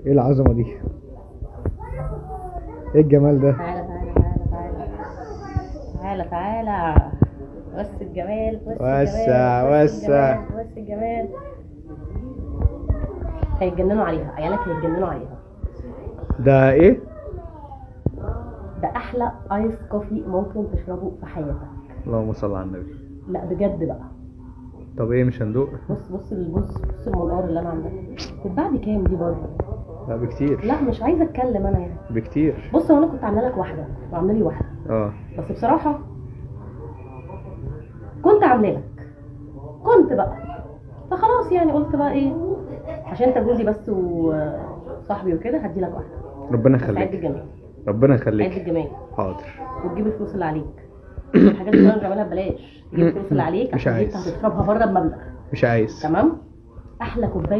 ايه العظمه دي؟ ايه الجمال ده؟ تعالى تعالى تعالى تعالى تعالى تعالى. بص الجمال، بص وسع الجمال، بص وسع. الجمال، بص الجمال. هيتجننوا عليها، عيالك هيتجننوا عليها. ده ايه؟ ده احلى ايس كوفي ممكن تشربه في حياتك. اللهم صل على النبي. لا بجد بقى. طب ايه مش هندوق؟ بص المنقار اللي انا عاملاه تتباع بكام دي برضه؟ لا بكتير. لا مش عايزه اتكلم انا يعني. بكتير. بص هو انا كنت عامله لك واحده وعامله لي واحده. بس بصراحه كنت عامله لك، كنت بقى فخلاص يعني قلت بقى ايه، عشان انت جوزي بس وصاحبي وكده هدي لك واحده. ربنا عيد يخليك. الجمال. ربنا عيد يخليك. الجمال. حاضر. وتجيب الفلوس اللي عليك. الحاجات اللي انا بعملها ببلاش، تجيب الفلوس اللي عليك مش عشان انت عايز. هتشربها بره بمبلغ. مش عايز. تمام. احلى كوبايه